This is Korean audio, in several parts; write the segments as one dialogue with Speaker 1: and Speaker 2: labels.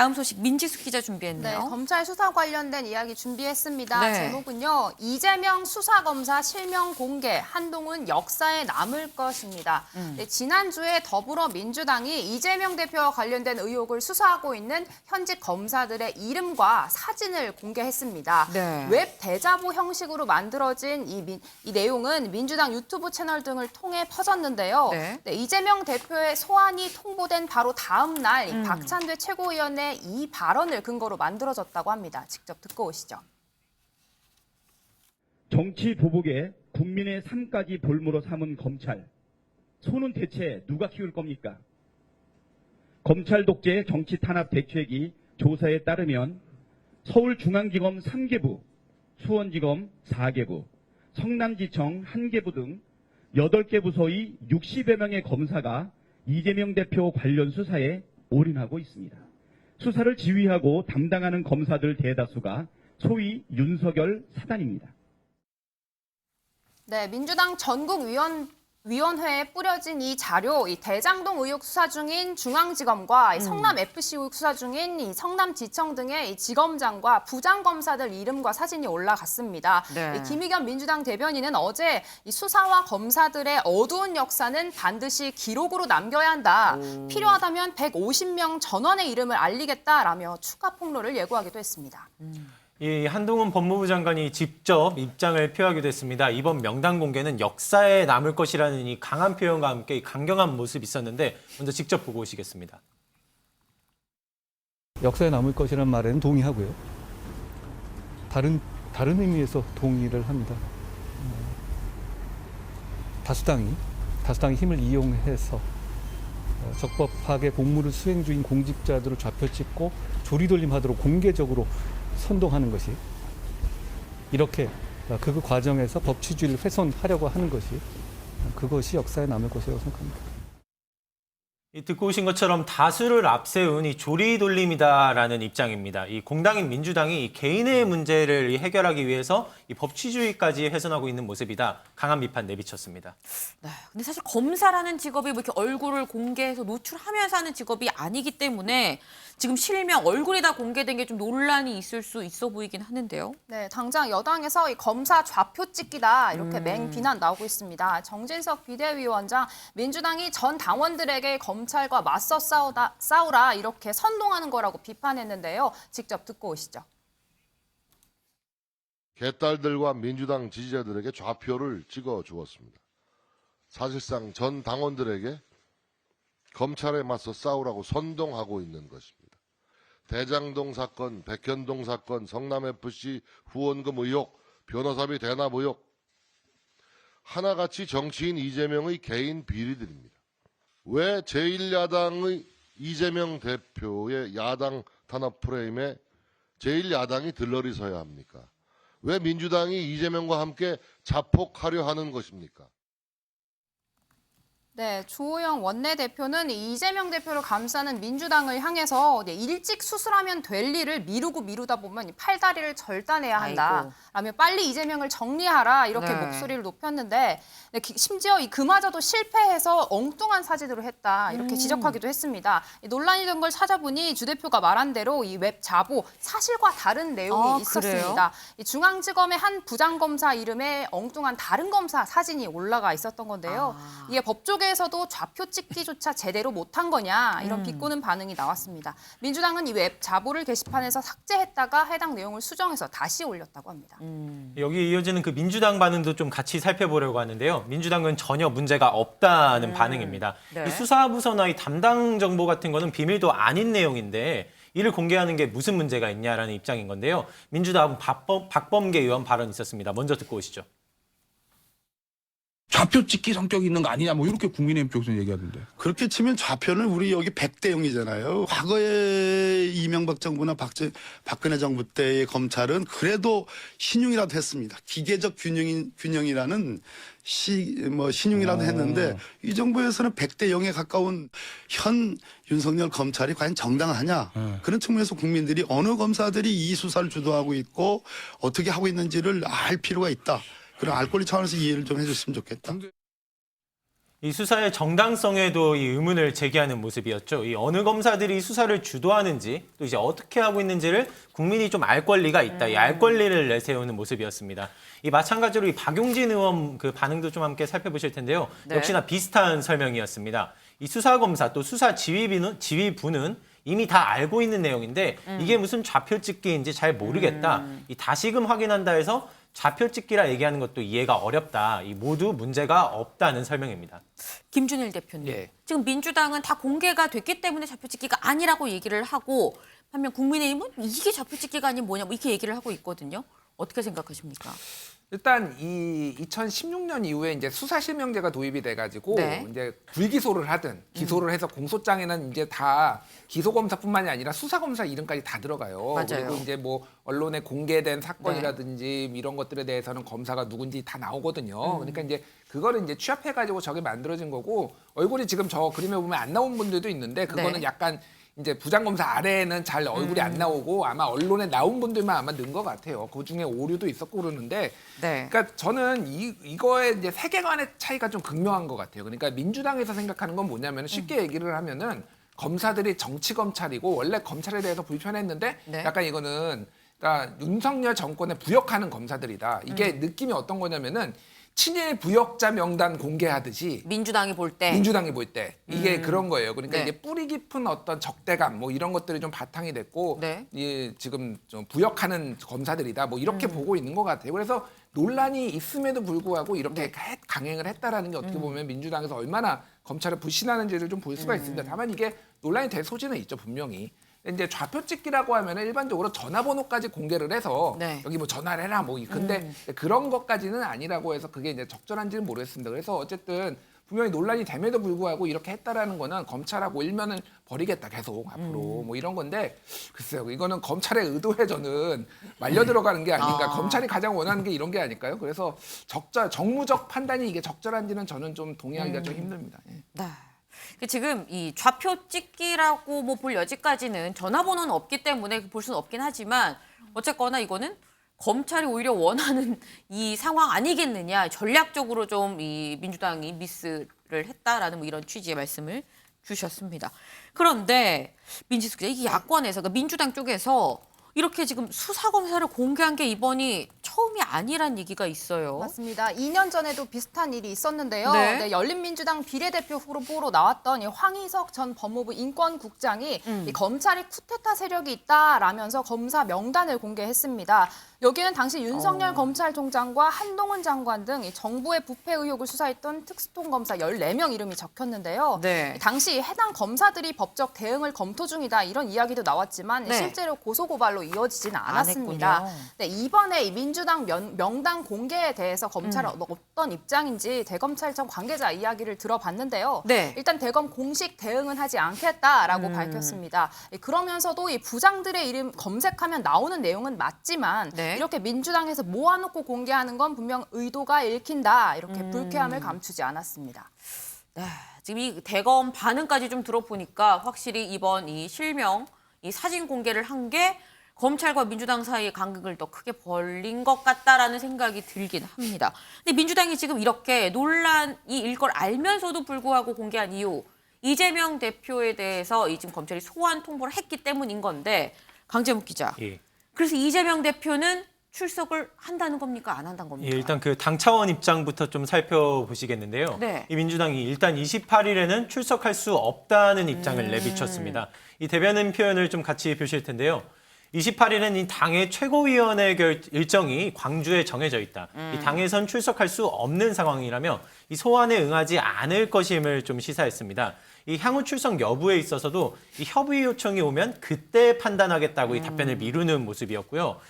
Speaker 1: 다음 소식 민지숙 기자
Speaker 2: 네,
Speaker 1: 준비했네요.
Speaker 2: 검찰 수사 관련된 이야기 준비했습니다.
Speaker 1: 네.
Speaker 2: 제목은요. 이재명 수사검사 실명 공개, 한동훈 역사에 남을 것입니다. 네, 지난주에 더불어민주당이 이재명 대표와 관련된 의혹을 수사하고 있는 현직 검사들의 이름과 사진을 공개했습니다.
Speaker 1: 네.
Speaker 2: 웹 대자보 형식으로 만들어진 이 내용은 민주당 유튜브 채널 등을 통해 퍼졌는데요.
Speaker 1: 네.
Speaker 2: 네, 이재명 대표의 소환이 통보된 바로 다음 날 이 박찬대 최고위원의 이 발언을 근거로 만들어졌다고 합니다. 직접 듣고 오시죠.
Speaker 3: 정치 보복에 국민의 삶까지 볼모로 삼은 검찰. 소는 대체 누가 키울 겁니까? 검찰 독재 정치 탄압 대책이 조사에 따르면 서울중앙지검 3개부, 수원지검 4개부, 성남지청 1개부 등 8개 부서의 60여 명의 검사가 이재명 대표 관련 수사에 올인하고 있습니다. 수사를 지휘하고 담당하는 검사들 대다수가 소위 윤석열 사단입니다.
Speaker 2: 네, 민주당 전국위원회에 뿌려진 이 자료, 이 대장동 의혹 수사 중인 중앙지검과 이 성남FC 의혹 수사 중인 이 성남지청 등의 이 지검장과 부장검사들 이름과 사진이 올라갔습니다.
Speaker 1: 네.
Speaker 2: 이 김의겸 민주당 대변인은 어제 이 수사와 검사들의 어두운 역사는 반드시 기록으로 남겨야 한다. 필요하다면 150명 전원의 이름을 알리겠다라며 추가 폭로를 예고하기도 했습니다.
Speaker 4: 이 한동훈 법무부 장관이 직접 입장을 표하기도 했습니다. 이번 명단 공개는 역사에 남을 것이라는 이 강한 표현과 함께 이 강경한 모습이 있었는데 먼저 직접 보고 오시겠습니다.
Speaker 5: 역사에 남을 것이라는 말에는 동의하고요. 다른 의미에서 동의를 합니다. 다수당이 힘을 이용해서 적법하게 공무를 수행 중인 공직자들을 좌표찍고 조리돌림하도록 공개적으로 선동하는 것이, 이렇게 그 과정에서 법치주의를 훼손하려고 하는 것이, 그것이 역사에 남을 것이라고 생각합니다.
Speaker 4: 듣고 오신 것처럼 다수를 앞세운 이 조리돌림이다라는 입장입니다. 이 공당인 민주당이 이 개인의 문제를 해결하기 위해서 이 법치주의까지 훼손하고 있는 모습이다. 강한 비판 내비쳤습니다.
Speaker 1: 네. 근데 사실 검사라는 직업이 뭐 이렇게 얼굴을 공개해서 노출하면서 하는 직업이 아니기 때문에 지금 실명 얼굴이 다 공개된 게 좀 논란이 있을 수 있어 보이긴 하는데요.
Speaker 2: 네, 당장 여당에서 이 검사 좌표 찍기다 이렇게 맹비난 나오고 있습니다. 정진석 비대위원장, 민주당이 전 당원들에게 검찰과 맞서 싸우라 이렇게 선동하는 거라고 비판했는데요. 직접 듣고 오시죠.
Speaker 6: 개딸들과 민주당 지지자들에게 좌표를 찍어 주었습니다. 사실상 전 당원들에게 검찰에 맞서 싸우라고 선동하고 있는 것입니다. 대장동 사건, 백현동 사건, 성남FC 후원금 의혹, 변호사비 대납 의혹, 하나같이 정치인 이재명의 개인 비리들입니다. 왜 제1야당의 이재명 대표의 야당 탄압 프레임에 제1야당이 들러리 서야 합니까? 왜 민주당이 이재명과 함께 자폭하려 하는 것입니까?
Speaker 2: 네, 주호영 원내대표는 이재명 대표를 감싸는 민주당을 향해서 일찍 수술하면 될 일을 미루다 보면 팔다리를 절단해야 한다. 라며 빨리 이재명을 정리하라 이렇게
Speaker 1: 네.
Speaker 2: 목소리를 높였는데 심지어 그마저도 실패해서 엉뚱한 사진으로 했다 이렇게 지적하기도 했습니다. 논란이 된 걸 찾아보니 주 대표가 말한 대로 이 웹 자보 사실과 다른 내용이 있었습니다. 이 중앙지검의 한 부장검사 이름에 엉뚱한 다른 검사 사진이 올라가 있었던 건데요. 이게 법조계에서도 좌표 찍기조차 제대로 못한 거냐 이런 비꼬는 반응이 나왔습니다. 민주당은 이 웹 자보를 게시판에서 삭제했다가 해당 내용을 수정해서 다시 올렸다고 합니다.
Speaker 4: 여기 이어지는 그 민주당 반응도 좀 같이 살펴보려고 하는데요. 민주당은 전혀 문제가 없다는 반응입니다.
Speaker 1: 네.
Speaker 4: 이 수사부서나 이 담당 정보 같은 거는 비밀도 아닌 내용인데 이를 공개하는 게 무슨 문제가 있냐라는 입장인 건데요. 민주당 박범계 의원 발언이 있었습니다. 먼저 듣고 오시죠.
Speaker 7: 좌표 찍기 성격이 있는 거 아니냐 뭐 이렇게 국민의힘 쪽에서 얘기하던데.
Speaker 8: 그렇게 치면 좌표는 우리 여기 100대 0이잖아요. 과거에 이명박 정부나 박근혜 정부 때의 검찰은 그래도 신용이라도 했습니다. 기계적 균형이라는 신용이라도 했는데 이 정부에서는 100대 0에 가까운 현 윤석열 검찰이 과연 정당하냐. 그런 측면에서 국민들이 어느 검사들이 이 수사를 주도하고 있고 어떻게 하고 있는지를 알 필요가 있다. 그런 알 권리 차원에서 이해를 좀 해줬으면 좋겠다.
Speaker 4: 이 수사의 정당성에도 이 의문을 제기하는 모습이었죠. 이 어느 검사들이 수사를 주도하는지 또 이제 어떻게 하고 있는지를 국민이 좀 알 권리가 있다. 이 알 권리를 내세우는 모습이었습니다. 이 마찬가지로 이 박용진 의원 그 반응도 좀 함께 살펴보실 텐데요.
Speaker 1: 네.
Speaker 4: 역시나 비슷한 설명이었습니다. 이 수사검사 또 수사 지휘부는 이미 다 알고 있는 내용인데 이게 무슨 좌표 찍기인지 잘 모르겠다. 이 다시금 확인한다 해서 좌표 찍기라 얘기하는 것도 이해가 어렵다. 이 모두 문제가 없다는 설명입니다.
Speaker 1: 김준일 대표님.
Speaker 9: 예.
Speaker 1: 지금 민주당은 다 공개가 됐기 때문에 좌표찍기가 아니라고 얘기를 하고 반면 국민의힘은 이게 좌표찍기가 아닌 뭐냐 뭐 이렇게 얘기를 하고 있거든요. 어떻게 생각하십니까?
Speaker 9: 일단 이 2016년 이후에 이제 수사실명제가 도입이 돼가지고
Speaker 1: 네.
Speaker 9: 이제 불기소를 하든 기소를 해서 공소장에는 이제 다 기소검사뿐만이 아니라 수사검사 이름까지 다 들어가요.
Speaker 1: 맞아요.
Speaker 9: 그리고 이제 뭐 언론에 공개된 사건이라든지 이런 것들에 대해서는 검사가 누군지 다 나오거든요. 그러니까 이제 그거를 이제 취합해가지고 저게 만들어진 거고 얼굴이 지금 저 그림에 보면 안 나온 분들도 있는데 그거는
Speaker 1: 네.
Speaker 9: 약간 이제 부장검사 아래에는 잘 얼굴이 안 나오고 아마 언론에 나온 분들만 아마 넣은 것 같아요. 그 중에 오류도 있었고 그러는데,
Speaker 1: 네.
Speaker 9: 그러니까 저는 이거의 이제 세계관의 차이가 좀 극명한 것 같아요. 그러니까 민주당에서 생각하는 건 뭐냐면 쉽게 얘기를 하면은 검사들이 정치 검찰이고 원래 검찰에 대해서 불편했는데
Speaker 1: 네.
Speaker 9: 약간 이거는 그러니까 윤석열 정권에 부역하는 검사들이다. 이게 느낌이 어떤 거냐면은 친일 부역자 명단 공개하듯이
Speaker 1: 민주당이 볼 때.
Speaker 9: 민주당이 볼 때 이게 그런 거예요. 그러니까
Speaker 1: 네.
Speaker 9: 이제 뿌리 깊은 어떤 적대감 뭐 이런 것들이 좀 바탕이 됐고
Speaker 1: 네.
Speaker 9: 이 지금 좀 부역하는 검사들이다 뭐 이렇게 보고 있는 것 같아요. 그래서 논란이 있음에도 불구하고 이렇게 강행을 했다라는 게 어떻게 보면 민주당에서 얼마나 검찰을 불신하는지를 좀 볼 수가 있습니다. 다만 이게 논란이 될 소지는 있죠 분명히. 이제 좌표 찍기라고 하면은 일반적으로 전화번호까지 공개를 해서
Speaker 1: 네.
Speaker 9: 여기 뭐 전화를 해라 뭐 근데 그런 것까지는 아니라고 해서 그게 이제 적절한지는 모르겠습니다. 그래서 어쨌든 분명히 논란이 됨에도 불구하고 이렇게 했다라는 거는 검찰하고 일면을 벌이겠다 계속 앞으로 뭐 이런 건데 글쎄요 이거는 검찰의 의도에 저는 말려 들어가는 게 아닌가 검찰이 가장 원하는 게 이런 게 아닐까요? 그래서 정무적 판단이 이게 적절한지는 저는 좀 동의하기가 좀 힘듭니다. 예.
Speaker 1: 네. 지금 이 좌표 찍기라고 뭐 볼 여지까지는 전화번호는 없기 때문에 볼 수는 없긴 하지만 어쨌거나 이거는 검찰이 오히려 원하는 이 상황 아니겠느냐. 전략적으로 좀 이 민주당이 미스를 했다라는 뭐 이런 취지의 말씀을 주셨습니다. 그런데 민지수 기자, 이게 야권에서 그러니까 민주당 쪽에서 이렇게 지금 수사검사를 공개한 게 이번이 처음이 아니란 얘기가 있어요.
Speaker 2: 맞습니다. 2년 전에도 비슷한 일이 있었는데요.
Speaker 1: 네.
Speaker 2: 네, 열린민주당 비례대표 후보로 나왔던 이 황희석 전 법무부 인권국장이 이 검찰이 쿠데타 세력이 있다라면서 검사 명단을 공개했습니다. 여기는 당시 윤석열 검찰총장과 한동훈 장관 등 이 정부의 부패 의혹을 수사했던 특수통검사 14명 이름이 적혔는데요.
Speaker 1: 네.
Speaker 2: 당시 해당 검사들이 법적 대응을 검토 중이다 이런 이야기도 나왔지만
Speaker 1: 네.
Speaker 2: 실제로 고소고발로 이어지지는 않았습니다.
Speaker 1: 했군요.
Speaker 2: 네, 이번에 이 민주당 명단 공개에 대해서 검찰은 어떤 입장인지 대검찰청 관계자 이야기를 들어봤는데요.
Speaker 1: 네.
Speaker 2: 일단 대검 공식 대응은 하지 않겠다라고 밝혔습니다. 그러면서도 이 부장들의 이름 검색하면 나오는 내용은 맞지만
Speaker 1: 네.
Speaker 2: 이렇게 민주당에서 모아놓고 공개하는 건 분명 의도가 읽힌다 이렇게 불쾌함을 감추지 않았습니다.
Speaker 1: 네, 지금 이 대검 반응까지 좀 들어보니까 확실히 이번 이 실명, 이 사진 공개를 한 게 검찰과 민주당 사이의 간극을 더 크게 벌린 것 같다라는 생각이 들긴 합니다. 근데 민주당이 지금 이렇게 논란이 일 걸 알면서도 불구하고 공개한 이유, 이재명 대표에 대해서 이 지금 검찰이 소환 통보를 했기 때문인 건데 강재묵 기자.
Speaker 4: 예.
Speaker 1: 그래서 이재명 대표는 출석을 한다는 겁니까? 안 한다는
Speaker 4: 예,
Speaker 1: 겁니까?
Speaker 4: 일단 그 당 차원 입장부터 좀 살펴보시겠는데요.
Speaker 1: 네.
Speaker 4: 이 민주당이 일단 28일에는 출석할 수 없다는 입장을 내비쳤습니다. 이 대변인 표현을 좀 같이 보실 텐데요. 28일은 이 당의 최고위원회 일정이 광주에 정해져 있다. 이 당에선 출석할 수 없는 상황이라며 이 소환에 응하지 않을 것임을 좀 시사했습니다. 이 향후 출석 여부에 있어서도 이 협의 요청이 오면 그때 판단하겠다고 이 답변을 미루는 모습이었고요.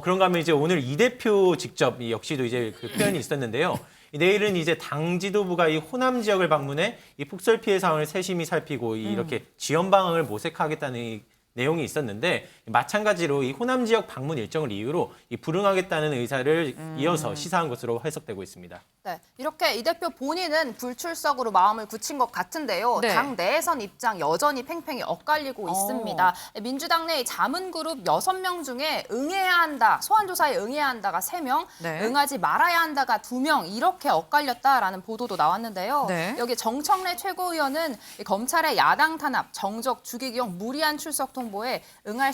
Speaker 4: 그런가 하면 이제 오늘 이 대표 직접 역시도 이제 그 표현이 있었는데요. 내일은 이제 당 지도부가 이 호남 지역을 방문해 이 폭설 피해 상황을 세심히 살피고 이렇게 지연 방안을 모색하겠다는 내용이 있었는데 마찬가지로 이 호남 지역 방문 일정을 이유로 이 불응하겠다는 의사를 이어서 시사한 것으로 해석되고 있습니다.
Speaker 2: 네, 이렇게 이 대표 본인은 불출석으로 마음을 굳힌 것 같은데요.
Speaker 1: 네.
Speaker 2: 당 내에선 입장 여전히 팽팽히 엇갈리고 있습니다. 민주당 내 자문그룹 6명 중에 응해야 한다, 소환조사에 응해야 한다가 3명,
Speaker 1: 네.
Speaker 2: 응하지 말아야 한다가 2명 이렇게 엇갈렸다라는 보도도 나왔는데요.
Speaker 1: 네.
Speaker 2: 여기 정청래 최고위원은 이 검찰의 야당 탄압, 정적, 주기경, 무리한 출석 통보에 응할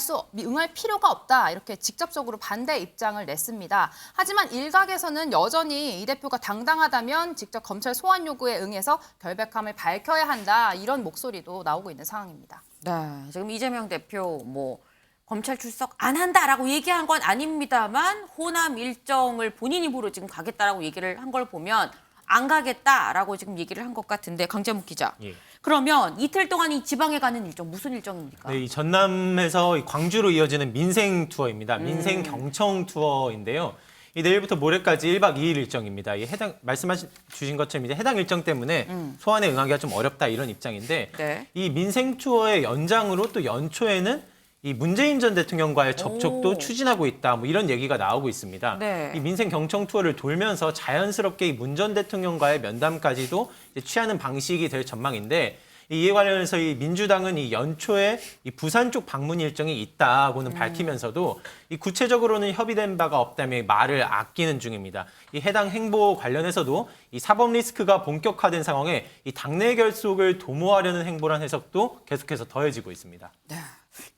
Speaker 2: 필요가 없다 이렇게 직접적으로 반대 입장을 냈습니다. 하지만 일각에서는 여전히 이 대표가 당당하다면 직접 검찰 소환 요구에 응해서 결백함을 밝혀야 한다 이런 목소리도 나오고 있는 상황입니다.
Speaker 1: 네, 지금 이재명 대표 뭐 검찰 출석 안 한다라고 얘기한 건 아닙니다만 호남 일정을 본인 입으로 지금 가겠다라고 얘기를 한 걸 보면 안 가겠다라고 지금 얘기를 한 것 같은데 강재묵 기자.
Speaker 4: 예.
Speaker 1: 그러면 이틀 동안 이 지방에 가는 일정 무슨 일정입니까?
Speaker 4: 네, 이 전남에서 이 광주로 이어지는 민생 투어입니다. 민생 경청 투어인데요. 이 내일부터 모레까지 1박 2일 일정입니다. 이 말씀하신 것처럼 이제 해당 일정 때문에 소환에 응하기가 좀 어렵다 이런 입장인데
Speaker 1: 네.
Speaker 4: 이 민생 투어의 연장으로 또 연초에는 이 문재인 전 대통령과의 접촉도 추진하고 있다. 뭐 이런 얘기가 나오고 있습니다.
Speaker 1: 네.
Speaker 4: 이 민생 경청 투어를 돌면서 자연스럽게 이 문 전 대통령과의 면담까지도 이제 취하는 방식이 될 전망인데 이에 관련해서 이 민주당은 이 연초에 이 부산 쪽 방문 일정이 있다고는 밝히면서도 이 구체적으로는 협의된 바가 없다며 말을 아끼는 중입니다. 이 해당 행보 관련해서도 이 사법 리스크가 본격화된 상황에 이 당내 결속을 도모하려는 행보란 해석도 계속해서 더해지고 있습니다.
Speaker 1: 네.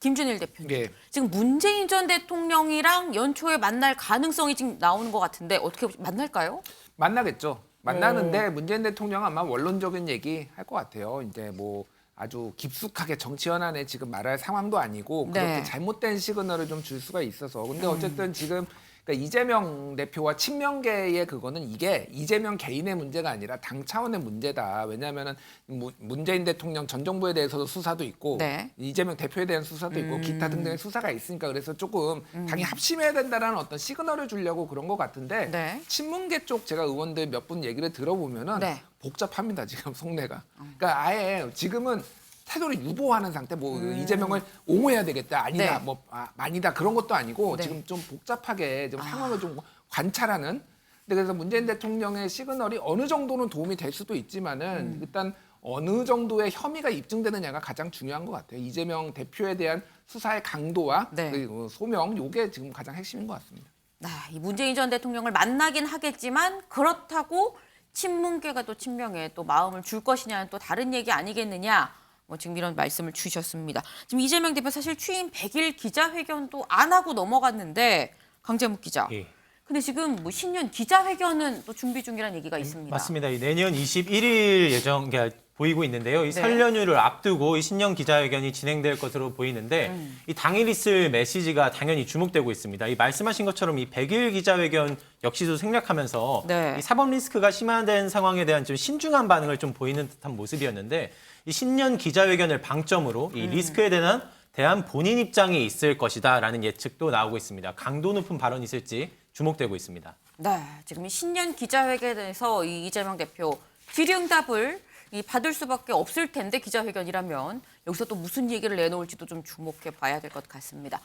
Speaker 1: 김준일 대표님.
Speaker 9: 예.
Speaker 1: 지금 문재인 전 대통령이랑 연초에 만날 가능성이 지금 나오는 것 같은데 어떻게 만날까요?
Speaker 9: 만나겠죠. 만나는데 문재인 대통령은 아마 원론적인 얘기 할 것 같아요. 이제 뭐 아주 깊숙하게 정치 현안에 지금 말할 상황도 아니고 그렇게
Speaker 1: 네.
Speaker 9: 잘못된 시그널을 좀 줄 수가 있어서. 근데 어쨌든 지금 그러니까 이재명 대표와 친명계의 그거는 이게 이재명 개인의 문제가 아니라 당 차원의 문제다. 왜냐하면은 문재인 대통령 전 정부에 대해서도 수사도 있고
Speaker 1: 네.
Speaker 9: 이재명 대표에 대한 수사도 있고 기타 등등의 수사가 있으니까 그래서 조금 당이 합심해야 된다라는 어떤 시그널을 주려고 그런 것 같은데
Speaker 1: 네.
Speaker 9: 친문계 쪽 제가 의원들 몇 분 얘기를 들어보면은
Speaker 1: 네.
Speaker 9: 복잡합니다 지금 속내가. 그러니까 아예 지금은 태도를 유보하는 상태. 뭐 이재명을 옹호해야 되겠다 아니다
Speaker 1: 네.
Speaker 9: 뭐 아니다 그런 것도 아니고
Speaker 1: 네.
Speaker 9: 지금 좀 복잡하게 좀 상황을 좀 관찰하는. 근데 그래서 문재인 대통령의 시그널이 어느 정도는 도움이 될 수도 있지만은 일단 어느 정도의 혐의가 입증되느냐가 가장 중요한 것 같아요. 이재명 대표에 대한 수사의 강도와
Speaker 1: 네.
Speaker 9: 그리고 소명 요게 지금 가장 핵심인 것 같습니다.
Speaker 1: 네, 이 문재인 전 대통령을 만나긴 하겠지만 그렇다고 친문계가 또 친명에 또 마음을 줄 것이냐는 또 다른 얘기 아니겠느냐. 뭐 지금 이런 말씀을 주셨습니다. 지금 이재명 대표 사실 취임 100일 기자회견도 안 하고 넘어갔는데 강재묵 기자.
Speaker 4: 예.
Speaker 1: 근데 지금 뭐 신년 기자회견은 또 준비 중이라는 얘기가 있습니다.
Speaker 4: 맞습니다. 이 내년 21일 예정 보이고 있는데요. 이
Speaker 1: 네.
Speaker 4: 설 연휴를 앞두고 이 신년 기자회견이 진행될 것으로 보이는데 이 당일 있을 메시지가 당연히 주목되고 있습니다. 이 말씀하신 것처럼 이 100일 기자회견 역시도 생략하면서
Speaker 1: 네.
Speaker 4: 이 사법 리스크가 심화된 상황에 대한 좀 신중한 반응을 좀 보이는 듯한 모습이었는데 이 신년 기자회견을 방점으로 이 리스크에 대한 본인 입장이 있을 것이다라는 예측도 나오고 있습니다. 강도 높은 발언이 있을지 주목되고 있습니다.
Speaker 1: 네, 지금 이 신년 기자회견에서 이 이재명 대표 질의응답을 받을 수밖에 없을 텐데 기자회견이라면 여기서 또 무슨 얘기를 내놓을지도 좀 주목해 봐야 될 것 같습니다.